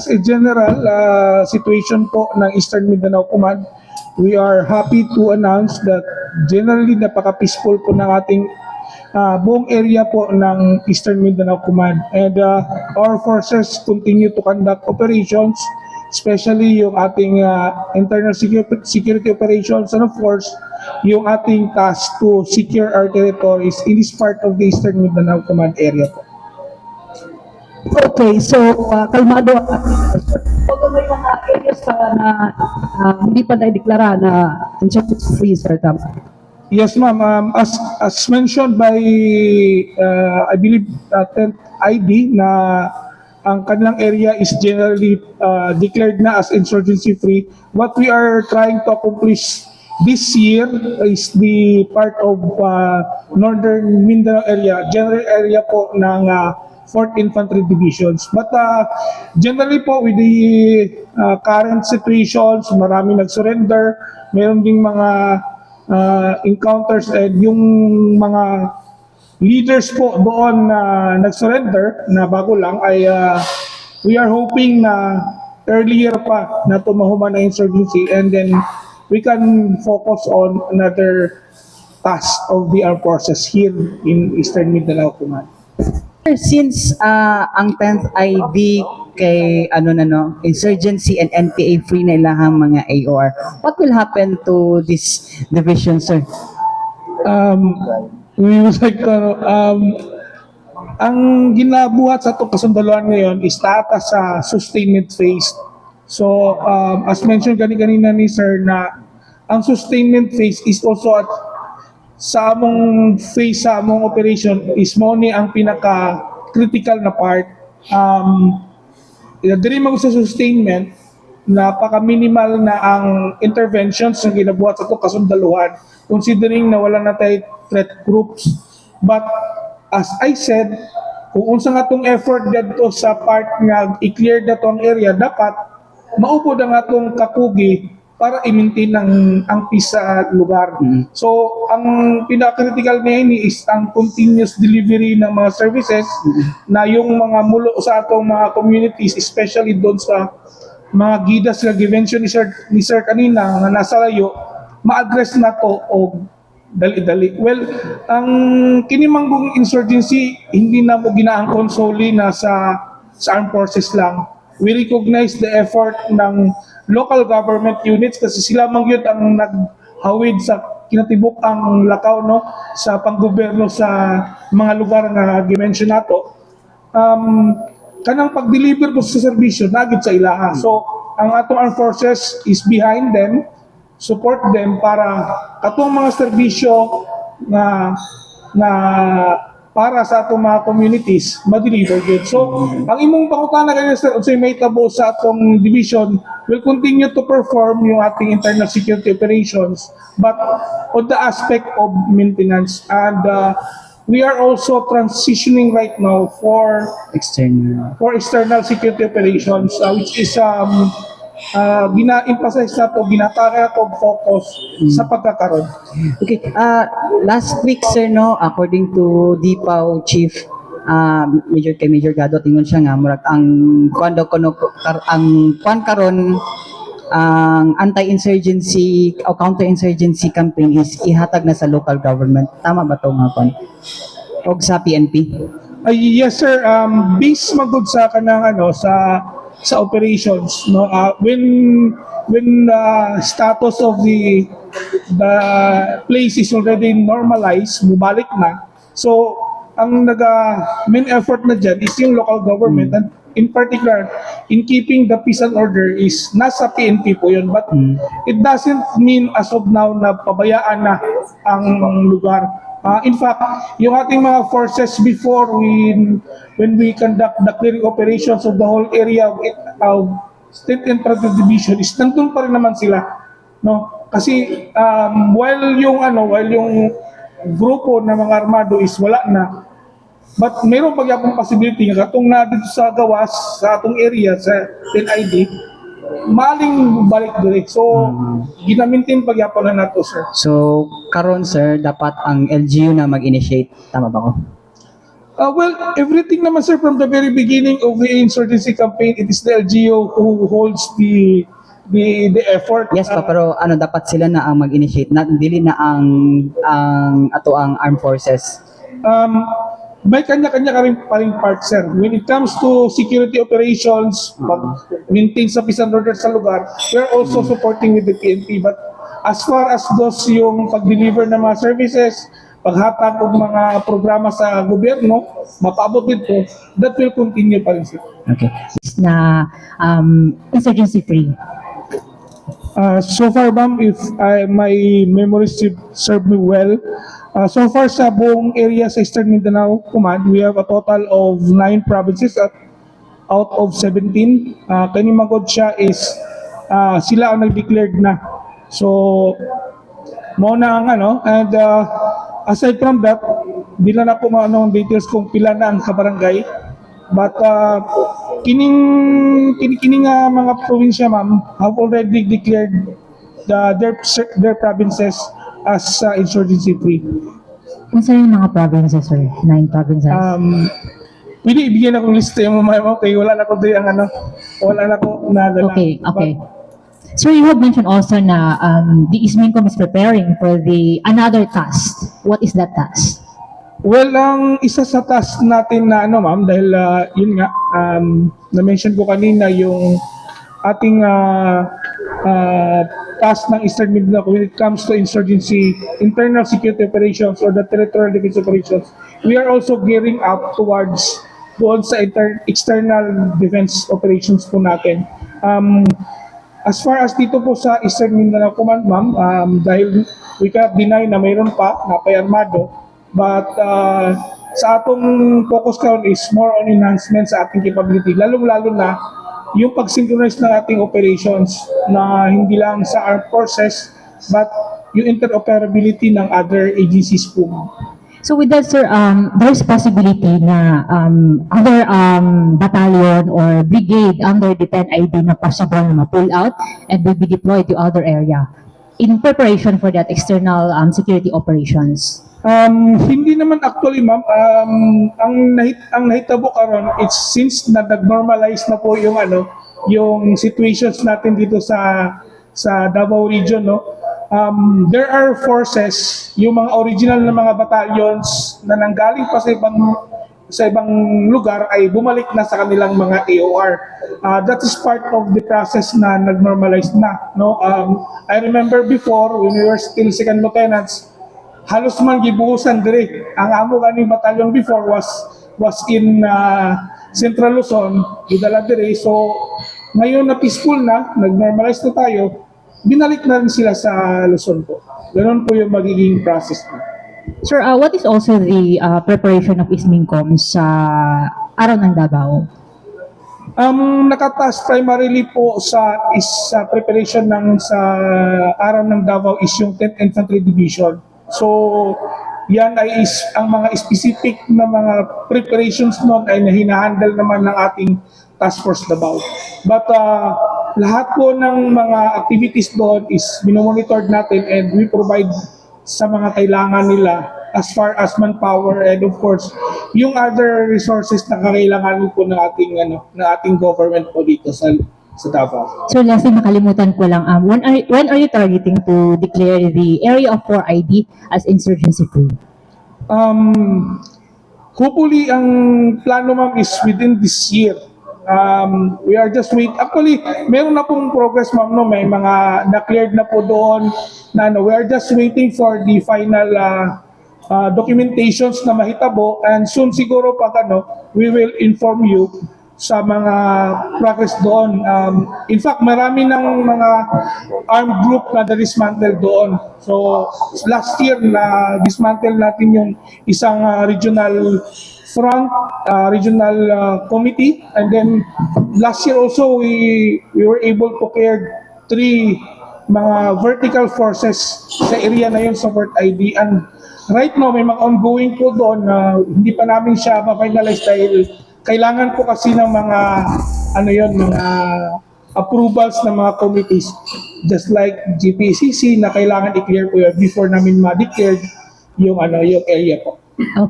As a general situation po ng Eastern Mindanao Command, we are happy to announce that generally napaka-peaceful po ng ating buong area po ng Eastern Mindanao Command. And our forces continue to conduct operations, especially yung ating internal security operations, and of course, yung ating task to secure our territories in this part of the Eastern Mindanao Command area po. Okay, so kalmado ang although may mga areas na hindi pa na-deklara na insurgency free, sir, tama? Yes, ma'am. As mentioned by, I believe, 10th ID na ang kanilang area is generally declared na as insurgency free. What we are trying to accomplish this year is the part of Northern Mindanao area, general area po ng 4th Infantry Divisions. But generally po with the current situations, marami nag-surrender, meron ding mga encounters and yung mga leaders po doon na nag-surrender na bago lang ay we are hoping na earlier pa na tumahuman na insurgency and then we can focus on another task of the armed forces here in Eastern Mindanao Command. Since ang 10th ID kay insurgency and NPA free na ilahang mga AOR, what will happen to this division, sir? We would like to ang ginabuhat sa itong kasundaluhan ngayon is tata sa sustainment phase. So, as mentioned kanina ni sir na ang sustainment phase is also at sa among phase, sa among operation is mo ni ang pinaka-critical na part. Diri mo sa sustainment, napaka-minimal na ang interventions na ginabuhat sa itong kasundaluhan considering na wala na tayo threat groups. But as I said, kung unsa nga itong effort dito sa part nga i-clear na itong area, dapat maupod ang atong kakugi para i-maintain ang peace sa lugar. So, ang pinaka-critical na ini is ang continuous delivery ng mga services na yung mga mulo sa atong mga communities, especially doon sa mga gidas na givention ni Sir kanina nga nasa layo, ma-address na to o dali-dali. Well, ang kinimanggong insurgency, hindi na mo ginaangkon solely na sa armed forces lang. We recognize the effort ng local government units kasi sila mangyud ang naghawid sa kinatibuk ang lakaw no sa panggobyerno sa mga lugar na gi-mention nato. Kanang pag-deliver po sa serbisyo nagit sa ilaha. So ang atong armed forces is behind them, support them para katong mga serbisyo na para sa atong mga communities ma-deliver good. So, ang imong pangutana kanina sir, unsay may tabo sa atong division will continue to perform yung ating internal security operations but on the aspect of maintenance and we are also transitioning right now for external security operations which is gina-emphasize na to, ginataka to focus sa pagkakaroon. Okay, last week, sir, no, according to DPAW Chief Major Gado, tingon siya nga murag ang karon ang anti-insurgency o counter-insurgency campaign is ihatag na sa local government. Tama ba to nga kon? O sa PNP? Yes sir, based magud sa kanang sa operations no when the status of the place is already normalized, mubalik na. So ang main effort na dyan is yung local government and in particular in keeping the peace and order is nasa PNP po yun, but it doesn't mean as of now na pabayaan na ang lugar. In fact, yung ating mga forces before when we conduct the clearing operations of the whole area of State Infantry Division is nandun pa rin naman sila, no? Kasi while yung grupo ng mga armado is wala na, but mayroong pagyapong possibility nga katong na dito sa gawas sa atong area sa 10ID maling balik dire. So, ginamintin pagyapon na nato, sir. So, karon sir, dapat ang LGU na mag-initiate. Tama ba ko? Well, everything naman sir from the very beginning of the insurgency campaign, it is the LGU who holds the effort. Yes pa, pero ano, dapat sila na ang mag-initiate, na dili na ang ato ang armed forces. May kanya-kanya ka rin paring part, sir. When it comes to security operations, pag-maintain sa peace and order sa lugar, we are also supporting with the PNP. But as far as those yung pag-deliver ng mga services, paghatag ng mga programa sa gobyerno, mapaabot dito, that will continue pa rin, sir. Okay. Na insurgency free. So far, ma'am, if my memory serve me well, so far sa buong area sa Eastern Mindanao Command, we have a total of 9 provinces out of 17. Kanimagod siya is sila ang nag-declared na. So, mo na ang ano, and aside from that, di na po maano ang details kung pila na ang kabarangay. But kining mga probinsya, ma'am, have already declared their provinces as insurgency free. Kung saan yung mga provinces, sir? 9 provinces. Pwede ibigyan akong lista yung mamaya mo, kaya wala na ko din ang ano, wala na ko nadala. Okay. Sir, you have mentioned also na the Ismincom is preparing for another task. What is that task? Well, ang isa sa task natin na ano, ma'am, dahil yun nga, na-mention ko kanina yung ating task ng Eastern Mindanao when it comes to insurgency, internal security operations or the territorial defense operations. We are also gearing up towards doon sa external defense operations po natin. As far as dito po sa Eastern Mindanao Command, ma'am, dahil we cannot deny na mayroon pa na pay-armado, but sa atong focus count is more on enhancement sa ating capability, lalong-lalo na yung pag-synchronize ng ating operations na hindi lang sa armed forces, but yung interoperability ng other agencies po. So with that, sir, there's possibility na other battalion or brigade under the 10ID na possible na ma-pull out and will be deployed to other area in preparation for that external security operations. Hindi naman actually, ma'am. Ang nahitabo karon, it's since na nag-normalize na po yung ano, yung situations natin dito sa Davao region, no. There are forces, yung mga original na mga battalions na nanggaling pa sa ibang lugar ay bumalik na sa kanilang mga AOR. That is part of the process na nag-normalize na, no. I remember before when we were still second lieutenants, halos man gibuhusan dire. Ang amo ganing batalyon before was in Central Luzon, gidala dire. So ngayon na peaceful na, nag-normalize na tayo, binalik na rin sila sa Luzon po. Ganun po yung magiging process na. Sir, what is also the preparation of Ismincom sa araw ng Davao? Nakataas primarily po sa preparation ng sa araw ng Davao is yung 10th Infantry Division. So, yan ay ang mga specific na mga preparations noon ay hinahandle naman ng ating Task Force Davao. But lahat po ng mga activities doon is monitor natin and we provide sa mga kailangan nila as far as manpower and of course yung other resources na kailangan po ng ating government po dito sa Davao. Sir, lastly, nakalimutan ko lang, when are you targeting to declare the area of 4ID as insurgency free? Hopefully, ang plano, ma'am, is within this year. We are just waiting. Actually, meron na pong progress, ma'am, no? May mga na-cleared na po doon. We are just waiting for the final documentations na mahitabo. And soon siguro pag we will inform you sa mga progress doon. In fact, marami ng mga armed group na dismantle doon. So, last year na dismantle natin yung isang regional front, regional committee. And then, last year also, we were able to clear 3 mga vertical forces sa area na yun sa Fort ID. And right now, may mga ongoing po doon na hindi pa namin siya ma-finalize dahil kailangan po kasi ng mga mga approvals ng mga committees just like GPCC na kailangan i-clear po yun before namin ma-declare yung area po. Okay.